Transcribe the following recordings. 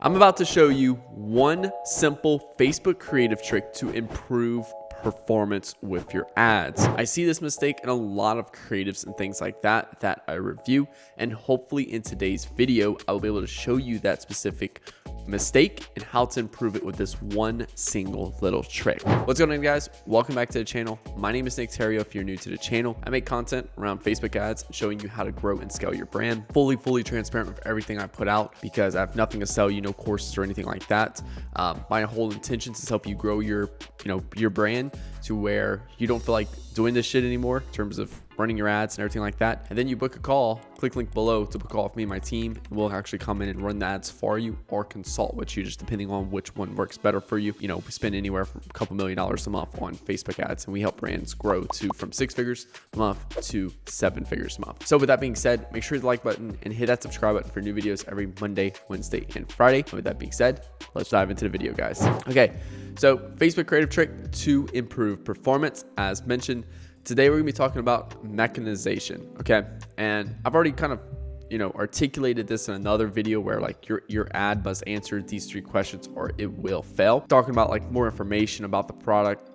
I'm about to show you one simple Facebook creative trick to improve performance with your ads. I see this mistake in a lot of creatives and things like that I review, and hopefully in today's video I will be able to show you that specific mistake and how to improve it with this one single little trick. What's going on, guys? Welcome back to the channel. My name is Nick Theriot. If you're new to the channel, I make content around Facebook ads showing you how to grow and scale your brand, fully transparent with everything I put out, because I have nothing to sell you, no courses or anything like that. My whole intention is to help you grow your brand to where you don't feel like doing this shit anymore in terms of running your ads and everything like that. And then you book a call, click link below to book a call with me and my team. We'll actually come in and run the ads for you or consult with you, just depending on which one works better for you. You know, we spend anywhere from a couple $1 million a month on Facebook ads, and we help brands grow from 6 figures a month to 7 figures a month. So with that being said, make sure to hit the like button and hit that subscribe button for new videos every Monday, Wednesday, and Friday. And with that being said, let's dive into the video, guys. Okay, so Facebook creative trick to improve performance. As mentioned, today we're gonna be talking about mechanization, okay? And I've already kind of, articulated this in another video where like your ad must answer these 3 questions or it will fail. Talking about like more information about the product,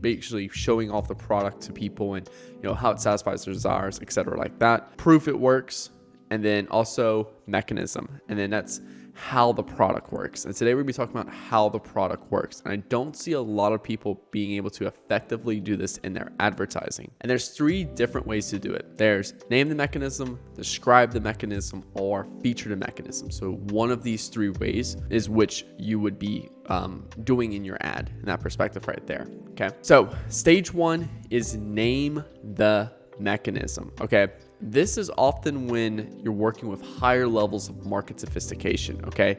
basically showing off the product to people and how it satisfies their desires, etc. like that. Proof it works, and then also mechanism, and then that's how the product works. And today we're gonna be talking about how the product works. And I don't see a lot of people being able to effectively do this in their advertising. And there's 3 different ways to do it. There's name the mechanism, describe the mechanism, or feature the mechanism. So one of these 3 ways is which you would be doing in your ad, in that perspective right there. Okay. So stage 1 is name the mechanism. Okay. This is often when you're working with higher levels of market sophistication. Okay.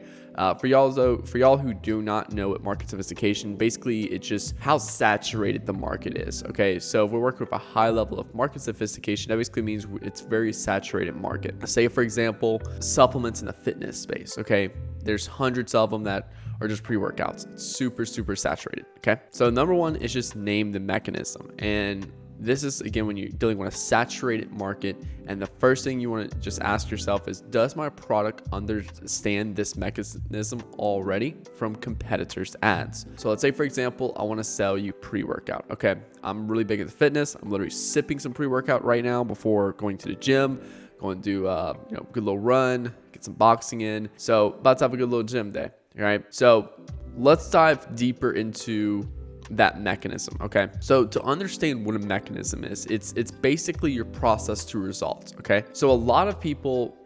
For y'all who do not know what market sophistication, basically it's just how saturated the market is. Okay. So if we're working with a high level of market sophistication, that basically means it's very saturated market. Say for example, supplements in the fitness space. Okay. There's hundreds of them that are just pre-workouts. It's super saturated. Okay. So number 1 is just name the mechanism. And this is, again, when you're dealing with a saturated market, and the first thing you want to just ask yourself is, does my product understand this mechanism already from competitors' ads? So let's say, for example, I want to sell you pre-workout. Okay, I'm really big into fitness. I'm literally sipping some pre-workout right now before going to the gym, going to do a good little run, get some boxing in. So about to have a good little gym day. All right, so let's dive deeper into that mechanism. Okay, so to understand what a mechanism is, it's basically your process to results. Okay, so a lot of people,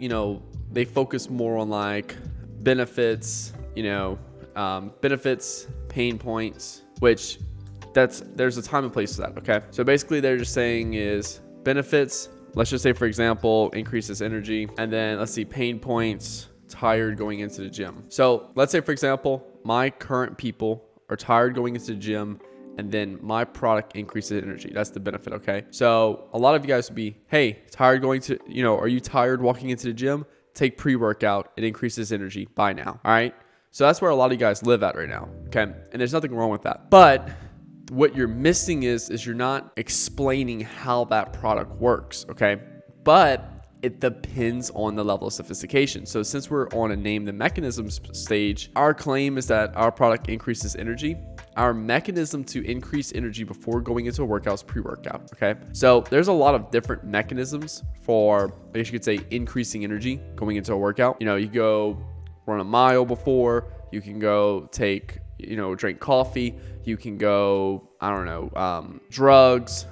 they focus more on like benefits, benefits, pain points, which there's a time and place for that. Okay, so basically they're just saying is benefits, let's just say for example, increases energy, and then let's see, pain points, tired going into the gym. So let's say for example, my current people are tired going into the gym, and then my product increases energy. That's the benefit. Okay, so a lot of you guys would be, hey, tired going to, are you tired walking into the gym? Take pre-workout, it increases energy. Buy now. All right, so that's where a lot of you guys live at right now. Okay, and there's nothing wrong with that, but what you're missing is you're not explaining how that product works. Okay, but it depends on the level of sophistication. So since we're on a name the mechanisms stage, our claim is that our product increases energy. Our mechanism to increase energy before going into a workout is pre-workout. Okay, so there's a lot of different mechanisms for, I guess you could say, increasing energy going into a workout. You go run a mile before, you can go take, drink coffee, you can go, drugs.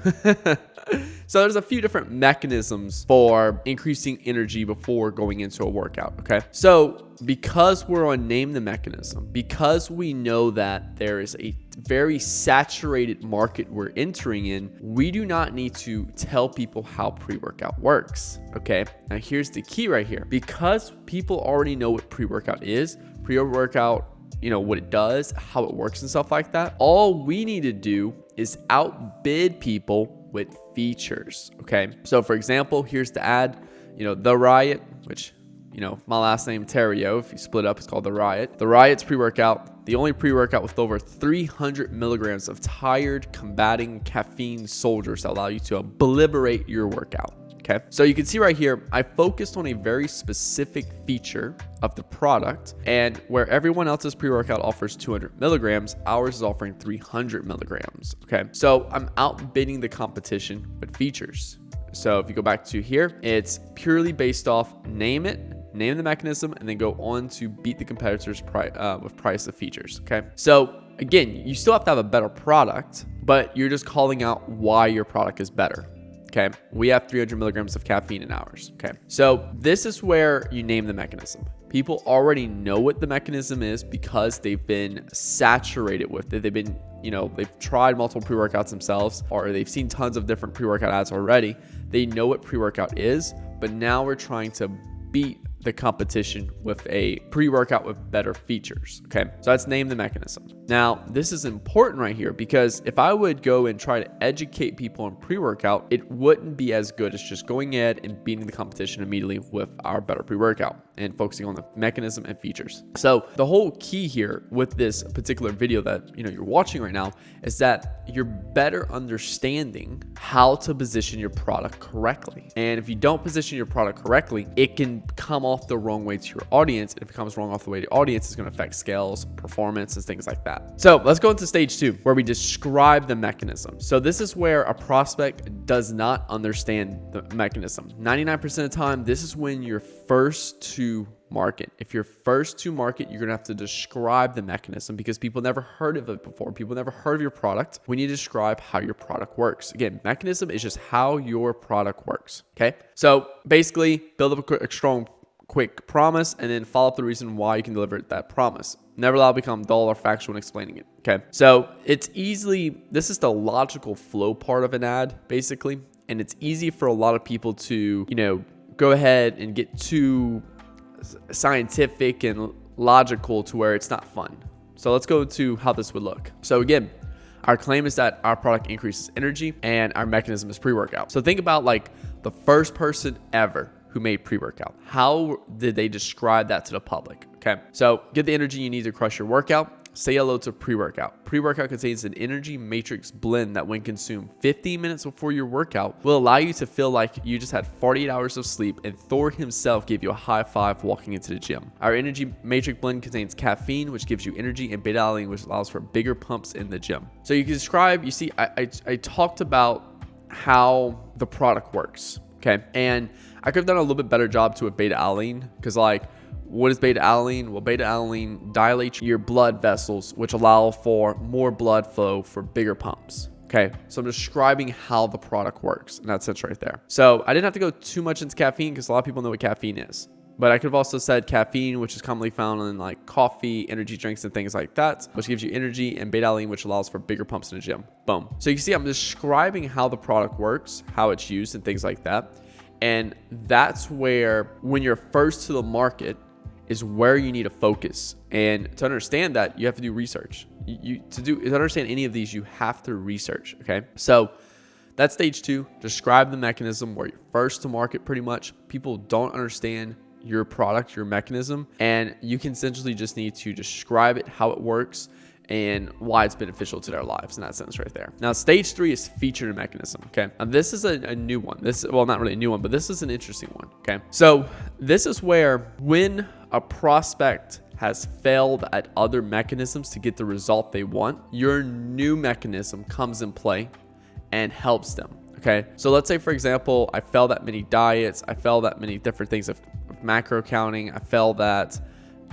So there's a few different mechanisms for increasing energy before going into a workout. Okay, so because we're on name the mechanism, because we know that there is a very saturated market we're entering in, we do not need to tell people how pre-workout works. Okay, now here's the key right here. Because people already know what pre-workout is, pre-workout, what it does, how it works and stuff like that, all we need to do is outbid people with features. Okay, so for example, here's the ad, the Riot, which my last name Theriot, if you split up, it's called the Riot. The Riot's pre-workout, the only pre-workout with over 300 milligrams of tired combating caffeine soldiers that allow you to obliterate your workout. Okay, so you can see right here, I focused on a very specific feature of the product, and where everyone else's pre-workout offers 200 milligrams, ours is offering 300 milligrams. Okay, so I'm outbidding the competition with features. So if you go back to here, it's purely based off name the mechanism, and then go on to beat the competitors with price of features. Okay, so again, you still have to have a better product, but you're just calling out why your product is better. Okay, we have 300 milligrams of caffeine in ours. Okay, so this is where you name the mechanism. People already know what the mechanism is because they've been saturated with it. They've been, they've tried multiple pre-workouts themselves, or they've seen tons of different pre-workout ads already. They know what pre-workout is, but now we're trying to beat the competition with a pre-workout with better features. Okay, so that's name the mechanism. Now, this is important right here because if I would go and try to educate people on pre-workout, it wouldn't be as good as just going ahead and beating the competition immediately with our better pre-workout and focusing on the mechanism and features. So the whole key here with this particular video that you're watching right now is that you're better understanding how to position your product correctly. And if you don't position your product correctly, it can come off the wrong way to your audience. And if it comes wrong off the way to the audience, it's going to affect scales, performance, and things like that. So let's go into stage 2, where we describe the mechanism. So this is where a prospect does not understand the mechanism. 99% of the time, this is when you're first to market. If you're first to market, you're gonna have to describe the mechanism because people never heard of it before. People never heard of your product. We need to describe how your product works. Again, mechanism is just how your product works. Okay, so basically build up a strong, quick promise, and then follow up the reason why you can deliver that promise. Never allow it to become dull or factual in explaining it. Okay, so this is the logical flow part of an ad, basically, and it's easy for a lot of people to go ahead and get too scientific and logical to where it's not fun. So let's go to how this would look. So again, our claim is that our product increases energy and our mechanism is pre-workout. So think about like the first person ever who made pre-workout. How did they describe that to the public? Okay, so get the energy you need to crush your workout. Say hello to pre-workout. Pre-workout contains an energy matrix blend that when consumed 15 minutes before your workout will allow you to feel like you just had 48 hours of sleep and Thor himself gave you a high five walking into the gym. Our energy matrix blend contains caffeine, which gives you energy, and beta-alanine, which allows for bigger pumps in the gym. So you can describe, I talked about how the product works, okay? And I could have done a little bit better job to a beta-alanine because what is beta-alanine? Well, beta-alanine dilates your blood vessels, which allow for more blood flow for bigger pumps. Okay, so I'm describing how the product works in that sense right there. So I didn't have to go too much into caffeine because a lot of people know what caffeine is. But I could have also said caffeine, which is commonly found in like coffee, energy drinks, and things like that, which gives you energy, and beta-alanine, which allows for bigger pumps in the gym. Boom. So you can see I'm describing how the product works, how it's used, and things like that. And that's where, when you're first to the market, is where you need to focus. And to understand that, you have to do research. To understand any of these, you have to research, okay? So that's stage 2, describe the mechanism, where you're first to market pretty much. People don't understand your product, your mechanism, and you can essentially just need to describe it, how it works, and why it's beneficial to their lives in that sense right there. Now, stage 3 is feature the mechanism, okay? And this is a new one. Well, not really a new one, but this is an interesting one, okay? So this is where when a prospect has failed at other mechanisms to get the result they want, your new mechanism comes in play and helps them, okay? So let's say, for example, I failed at many diets. I failed at many different things of macro counting. I failed at,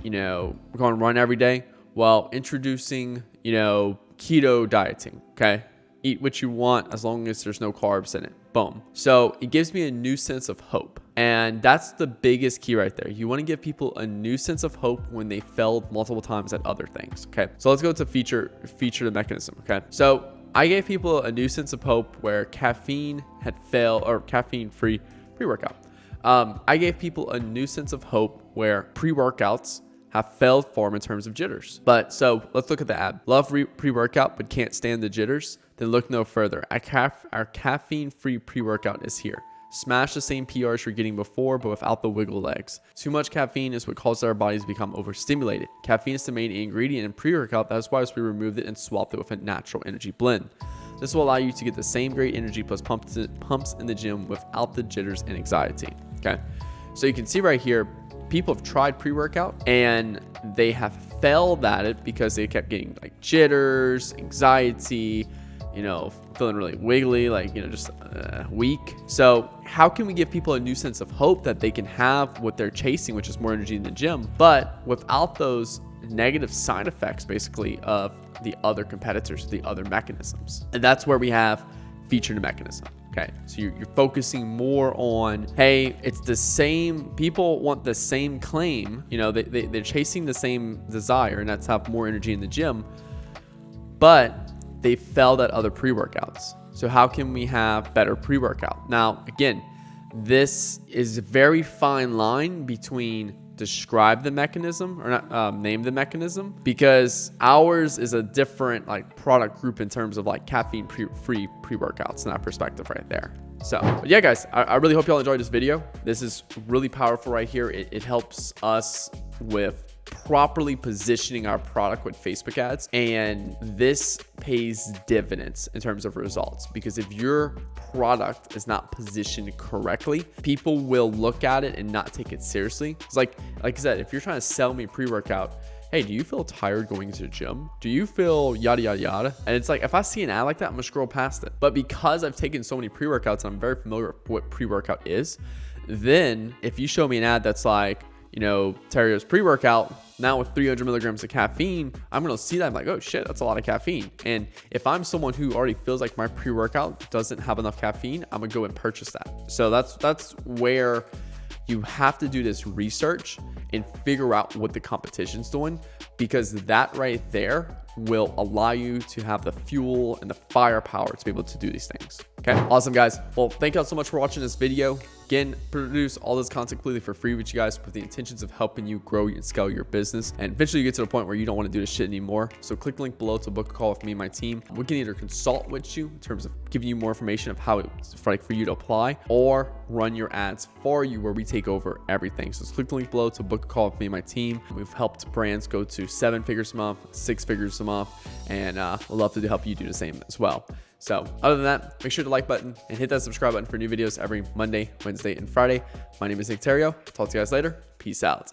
going to run every day. Well, introducing, keto dieting, okay? Eat what you want as long as there's no carbs in it. Boom. So it gives me a new sense of hope. And that's the biggest key right there. You want to give people a new sense of hope when they failed multiple times at other things, okay? So let's go to feature the mechanism, okay? So I gave people a new sense of hope where caffeine had failed, or caffeine-free pre-workout. I gave people a new sense of hope where pre-workouts have failed for them in terms of jitters. But so let's look at the ad. Love pre-workout but can't stand the jitters? Then look no further. Our caffeine-free pre-workout is here. Smash the same PRs you're getting before, but without the wiggle legs. Too much caffeine is what causes our bodies to become overstimulated. Caffeine is the main ingredient in pre-workout. That's why we removed it and swapped it with a natural energy blend. This will allow you to get the same great energy plus pumps in the gym without the jitters and anxiety. Okay, so you can see right here, people have tried pre-workout and they have failed at it because they kept getting like jitters, anxiety, feeling really wiggly, like, just weak. So how can we give people a new sense of hope that they can have what they're chasing, which is more energy in the gym, but without those negative side effects, basically, of the other competitors, the other mechanisms? And that's where we have featured a mechanism. Okay, so you're focusing more on, hey, it's the same, people want the same claim, they're chasing the same desire, and that's have more energy in the gym, but they failed at other pre-workouts. So how can we have better pre-workout? Now, again, this is a very fine line between describe the mechanism or not, name the mechanism, because ours is a different like product group in terms of like caffeine free pre-workouts in that perspective right there. So, but yeah, guys, I really hope y'all enjoyed this video. This is really powerful right here. It helps us with properly positioning our product with Facebook ads, and this pays dividends in terms of results, because if your product is not positioned correctly, people will look at it and not take it seriously. It's like I said, if you're trying to sell me pre-workout, hey, do you feel tired going to the gym? Do you feel yada yada yada? And it's like, if I see an ad like that, I'm gonna scroll past it. But because I've taken so many pre-workouts and I'm very familiar with what pre-workout is, then if you show me an ad that's like, Theriot's pre-workout now with 300 milligrams of caffeine, I'm going to see that. I'm like, oh shit, that's a lot of caffeine. And if I'm someone who already feels like my pre-workout doesn't have enough caffeine, I'm going to go and purchase that. So that's where you have to do this research and figure out what the competition's doing, because that right there will allow you to have the fuel and the firepower to be able to do these things. Okay, awesome, guys. Well, thank y'all so much for watching this video. Again, produce all this content completely for free with you guys with the intentions of helping you grow and scale your business. And eventually you get to the point where you don't want to do this shit anymore. So click the link below to book a call with me and my team. We can either consult with you in terms of giving you more information of how it's for you to apply, or run your ads for you where we take over everything. So click the link below to book a call with me and my team. We've helped brands go to 7 figures a month, 6 figures a month, and we'd love to help you do the same as well. So other than that, make sure to like button and hit that subscribe button for new videos every Monday, Wednesday, and Friday. My name is Nick Theriot. Talk to you guys later. Peace out.